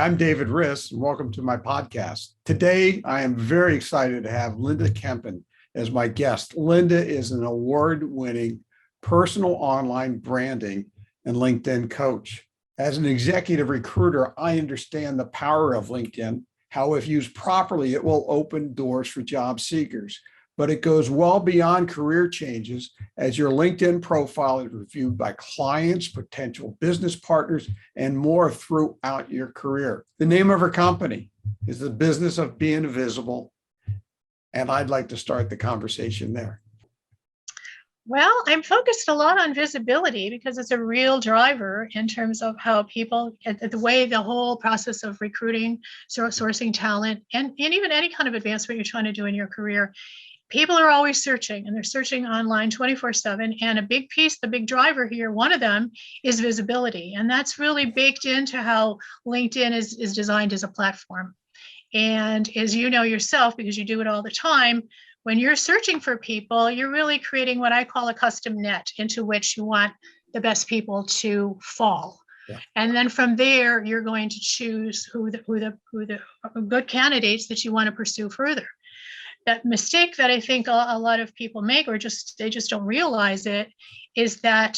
I'm David Riss, and welcome to my podcast. Today, I am very excited to have Linda Kempen as my guest. Linda is an award-winning personal online branding and LinkedIn coach. As an executive recruiter, I understand the power of LinkedIn, how if used properly, it will open doors for job seekers. But it goes well beyond career changes as your LinkedIn profile is reviewed by clients, potential business partners, and more throughout your career. The name of her company is The Business of Being Visible, and I'd like to start the conversation there. Well, I'm focused a lot on visibility because it's a real driver in terms of how people, the way the whole process of recruiting, sourcing talent, and even any kind of advancement you're trying to do in your career. People are always searching, and they're searching online 24/7. And a big piece, the big driver here, one of them is visibility. And that's really baked into how LinkedIn is designed as a platform. And as you know yourself, because you do it all the time, when you're searching for people, you're really creating what I call a custom net into which you want the best people to fall. Yeah. And then from there, you're going to choose who the good candidates that you want to pursue further. That mistake that I think a lot of people make, or they just don't realize it, is that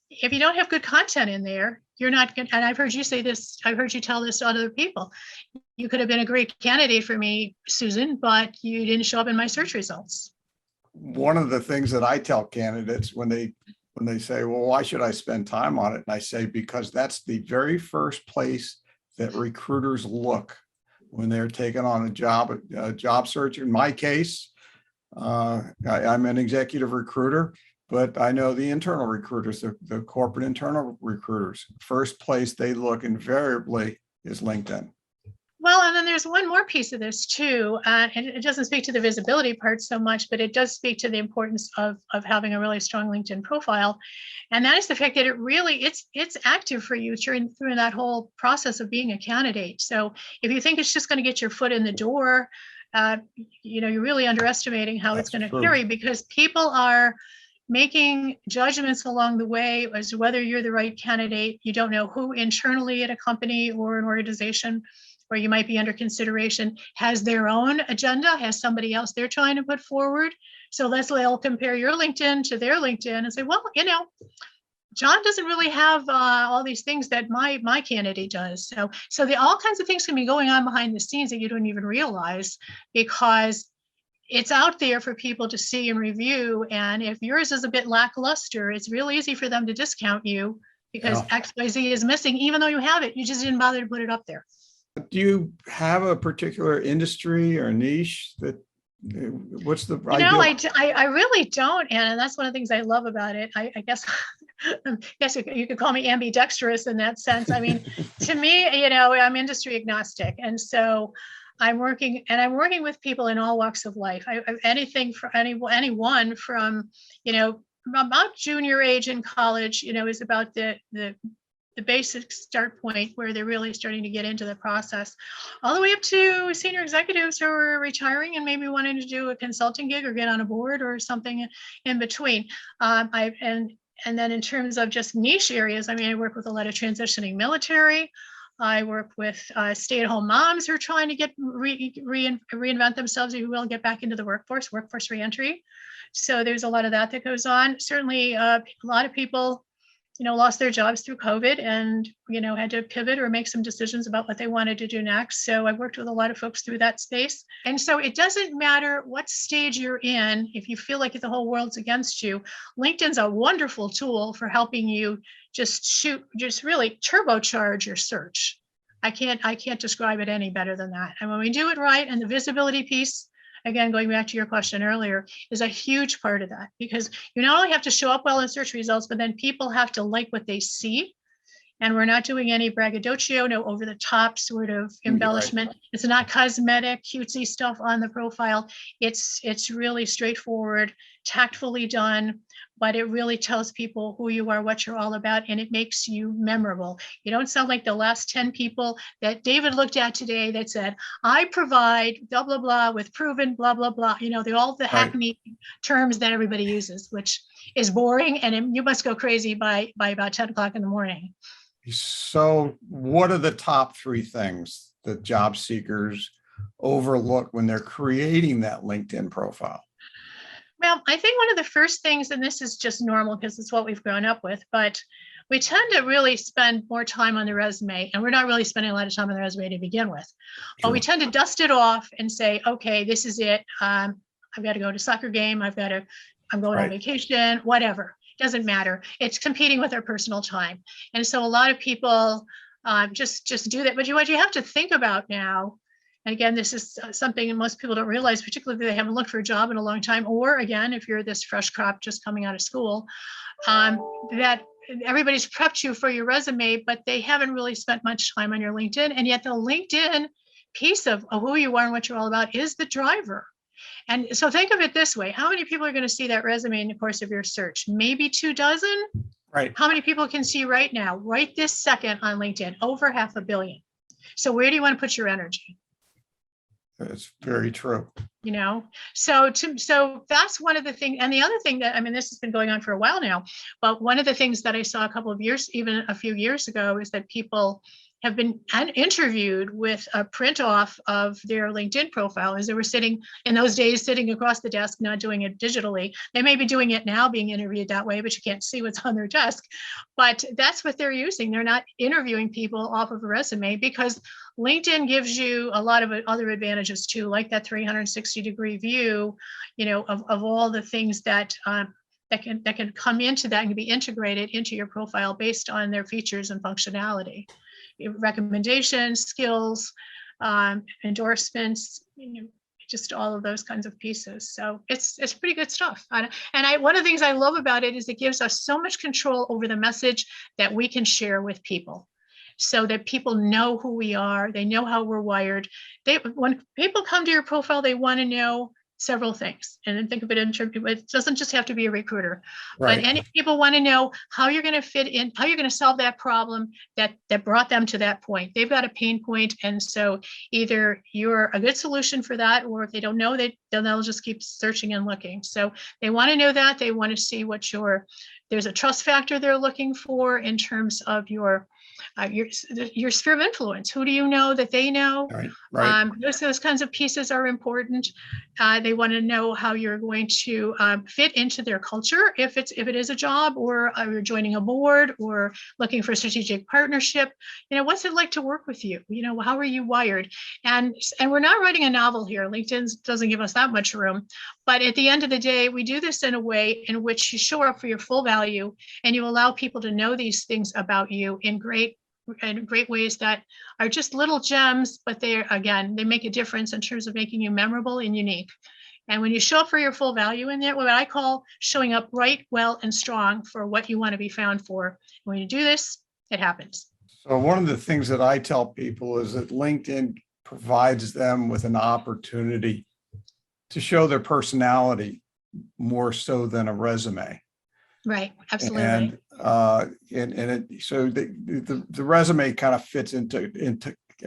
if you don't have good content in there, you're not good. And I've heard you say this, I've heard you tell this to other people. You could have been a great candidate for me, Susan, but you didn't show up in my search results. One of the things that I tell candidates when they say, well, why should I spend time on it? And I say, because that's the very first place that recruiters look when they're taking on a job search. In my case, I'm an executive recruiter, but I know the internal recruiters, the corporate internal recruiters, first place they look invariably is LinkedIn. Well, and then there's one more piece of this too, and it doesn't speak to the visibility part so much, but it does speak to the importance of having a really strong LinkedIn profile, and that is the fact that it's active for you through that whole process of being a candidate. So if you think it's just going to get your foot in the door, you're really underestimating how it's going to carry, because people are making judgments along the way as to whether you're the right candidate. You don't know who internally at a company or an organization where you might be under consideration has their own agenda, has somebody else they're trying to put forward. So they'll compare your LinkedIn to their LinkedIn and say, well, John doesn't really have all these things that my candidate does. So all kinds of things can be going on behind the scenes that you don't even realize, because it's out there for people to see and review. And if yours is a bit lackluster, it's real easy for them to discount you because XYZ is missing, even though you have it. You just didn't bother to put it up there. Do you have a particular industry or niche what's the idea? I really don't, and that's one of the things I love about it. I guess you could call me ambidextrous in that sense. I mean, to me, I'm industry agnostic, and so I'm working with people in all walks of life. Anything for anyone from about junior age in college, is about the basic start point where they're really starting to get into the process, all the way up to senior executives who are retiring and maybe wanting to do a consulting gig or get on a board or something in between. And then in terms of just niche areas, I work with a lot of transitioning military. I work with stay-at-home moms who are trying to get reinvent themselves, if you will, get back into the workforce reentry. So there's a lot of that goes on. Certainly, a lot of people lost their jobs through COVID and, had to pivot or make some decisions about what they wanted to do next. So I've worked with a lot of folks through that space. And so it doesn't matter what stage you're in. If you feel like the whole world's against you, LinkedIn's a wonderful tool for helping you just really turbocharge your search. I can't describe it any better than that. And when we do it right, and the visibility piece, again, going back to your question earlier, is a huge part of that, because you not only have to show up well in search results, but then people have to like what they see. And we're not doing any braggadocio, no over the top sort of embellishment. Right. It's not cosmetic, cutesy stuff on the profile. It's really straightforward, tactfully done, but it really tells people who you are, what you're all about, and it makes you memorable. You don't sound like the last 10 people that David looked at today that said, I provide blah, blah, blah with proven blah, blah, blah. They're all the hackneyed terms that everybody uses, which is boring, and you must go crazy by about 10 o'clock in the morning. So what are the top three things that job seekers overlook when they're creating that LinkedIn profile? Well, I think one of the first things, and this is just normal because it's what we've grown up with, but we tend to really spend more time on the resume, and we're not really spending a lot of time on the resume to begin with. But we Sure. tend to dust it off and say, okay, this is it. I've got to go to a soccer game. I'm going on Right. vacation, whatever. Doesn't matter. It's competing with our personal time. And so a lot of people just do that. But what you have to think about now, and again, this is something most people don't realize, particularly if they haven't looked for a job in a long time, or again, if you're this fresh crop just coming out of school, that everybody's prepped you for your resume, but they haven't really spent much time on your LinkedIn. And yet the LinkedIn piece of who you are and what you're all about is the driver. And so think of it this way. How many people are going to see that resume in the course of your search? Maybe 24. Right. How many people can see right now, right this second on LinkedIn? Over 500 million. So where do you want to put your energy? That's very true. So that's one of the things. And the other thing that, I mean, this has been going on for a while now, but one of the things that I saw a couple of years, even a few years ago, is that people have been interviewed with a print off of their LinkedIn profile as they were sitting in those days, sitting across the desk, not doing it digitally. They may be doing it now, being interviewed that way, but you can't see what's on their desk. But that's what they're using. They're not interviewing people off of a resume, because LinkedIn gives you a lot of other advantages too, like that 360-degree view, of all the things that can come into that and can be integrated into your profile based on their features and functionality, recommendations, skills, endorsements, just all of those kinds of pieces. So it's pretty good stuff. And one of the things I love about it is it gives us so much control over the message that we can share with people, so that people know who we are. They know how we're wired. When people come to your profile, they want to know several things. And then think of it in terms of, it doesn't just have to be a recruiter, Right. but any people want to know how you're going to fit in, how you're going to solve that problem that brought them to that point. They've got a pain point, and so either you're a good solution for that, or if they don't know, they'll just keep searching and looking. So they want to know that. They want to see what there's a trust factor they're looking for in terms of your sphere of influence. Who do you know that they know? Right. Those kinds of pieces are important. They want to know how you're going to fit into their culture, if it is a job, or you're joining a board, or looking for a strategic partnership. What's it like to work with you? How are you wired? And we're not writing a novel here. LinkedIn doesn't give us that much room. But at the end of the day, we do this in a way in which you show up for your full value, and you allow people to know these things about you in great ways that are just little gems, but they make a difference in terms of making you memorable and unique. And when you show up for your full value in there, what I call showing up right, well, and strong for what you want to be found for. When you do this, it happens. So one of the things that I tell people is that LinkedIn provides them with an opportunity to show their personality more so than a resume. Right, absolutely. And so the resume kind of fits into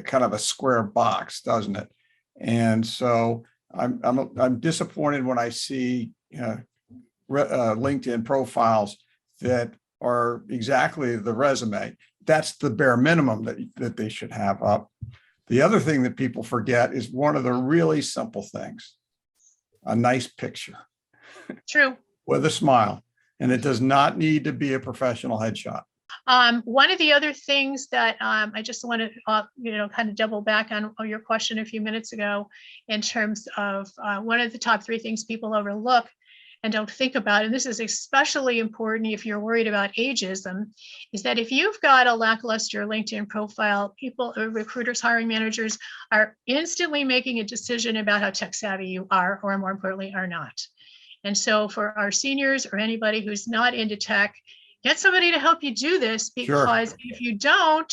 kind of a square box, doesn't it? And so I'm disappointed when I see LinkedIn profiles that are exactly the resume. That's the bare minimum that they should have up. The other thing that people forget is one of the really simple things: a nice picture. True. With a smile. And it does not need to be a professional headshot. One of the other things that I just want to, kind of double back on your question a few minutes ago, in terms of one of the top three things people overlook and don't think about, and this is especially important if you're worried about ageism, is that if you've got a lackluster LinkedIn profile, recruiters, hiring managers are instantly making a decision about how tech savvy you are, or more importantly, are not. And so for our seniors or anybody who's not into tech, get somebody to help you do this, because Sure. If you don't,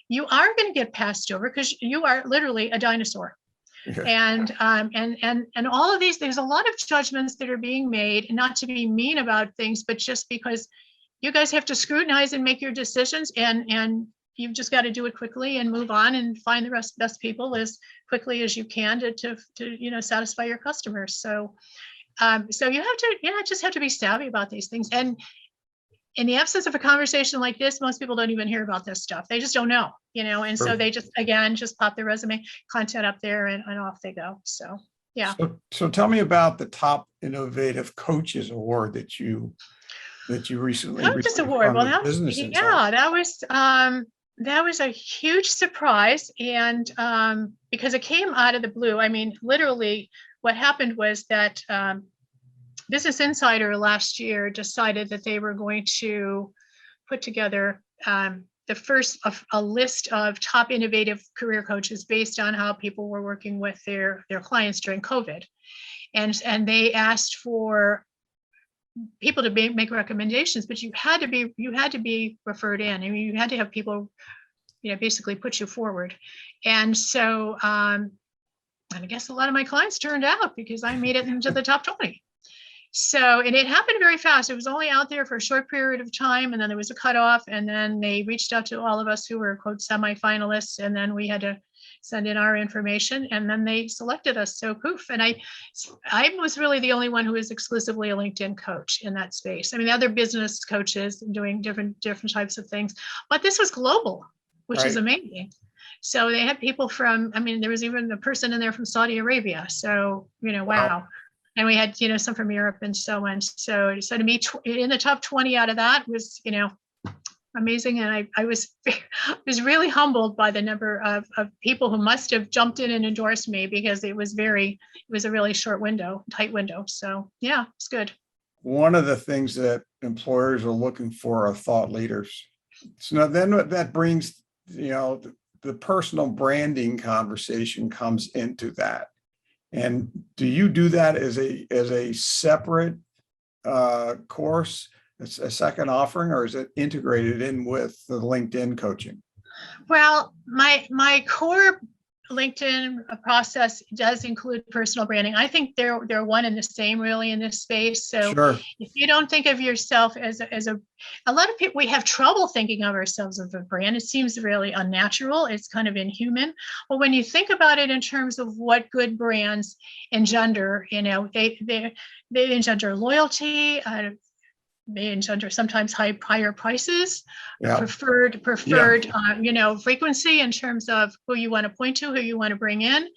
you are going to get passed over, because you are literally a dinosaur. Yeah. And all of these, there's a lot of judgments that are being made, and not to be mean about things, but just because you guys have to scrutinize and make your decisions, and you've just got to do it quickly and move on and find the best people as quickly as you can to satisfy your customers. So you have to, just have to be savvy about these things. And in the absence of a conversation like this, most people don't even hear about this stuff. They just don't know, and so Sure. they just, again, just pop their resume content up there and off they go. So, yeah. So tell me about the top innovative coaches award that you recently Coaches received Award. from Well, the Business Insider. yeah, that was a huge surprise. And because it came out of the blue. I mean, literally what happened was that Business Insider last year decided that they were going to put together the first of a list of top innovative career coaches based on how people were working with their clients during COVID. And they asked for people to make recommendations, but you had to be referred in. I mean, you had to have people, basically put you forward. And so, and I guess a lot of my clients turned out because I made it into the top 20. So, and it happened very fast. It was only out there for a short period of time, and then there was a cutoff, and then they reached out to all of us who were, quote, semi-finalists, and then we had to send in our information, and then they selected us. So poof. And I was really the only one who was exclusively a LinkedIn coach in that space. I mean, the other business coaches doing different types of things, but this was global, which is amazing. So they had people from, I mean, there was even a person in there from Saudi Arabia. So, wow. And we had, some from Europe and so on. So to me, in the top 20 out of that was, amazing. And I was really humbled by the number of people who must have jumped in and endorsed me, because it was a really short window, tight window. So yeah, it's good. One of the things that employers are looking for are thought leaders. So now then that brings, the personal branding conversation comes into that. And do you do that as a separate course, a second offering, or is it integrated in with the LinkedIn coaching? Well, my core LinkedIn process does include personal branding. I think they're one and the same really in this space. So Sure. If you don't think of yourself as a lot of people, we have trouble thinking of ourselves as a brand. It seems really unnatural. It's kind of inhuman. Well, when you think about it in terms of what good brands engender, they engender loyalty. They engender sometimes higher prices, preferred, frequency in terms of who you want to point to, who you want to bring in.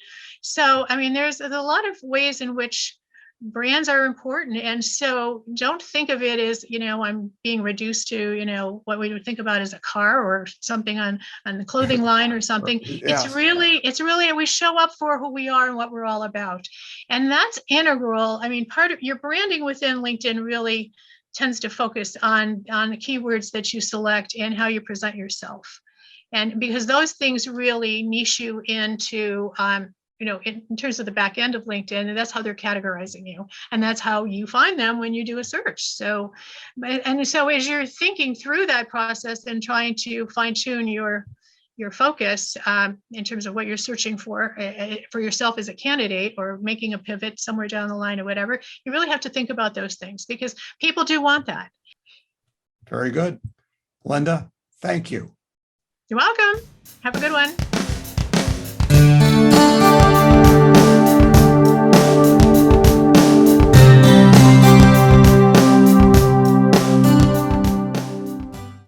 So, I mean, there's a lot of ways in which brands are important. And so don't think of it as, I'm being reduced to, what we would think about as a car or something on the clothing line or something. Yes. It's really, we show up for who we are and what we're all about. And that's integral. I mean, part of your branding within LinkedIn really tends to focus on the keywords that you select and how you present yourself. And because those things really niche you into, in terms of the back end of LinkedIn, and that's how they're categorizing you. And that's how you find them when you do a search. So as you're thinking through that process and trying to fine tune your focus in terms of what you're searching for yourself as a candidate, or making a pivot somewhere down the line or whatever, you really have to think about those things because people do want that. Very good. Linda, thank you. You're welcome. Have a good one.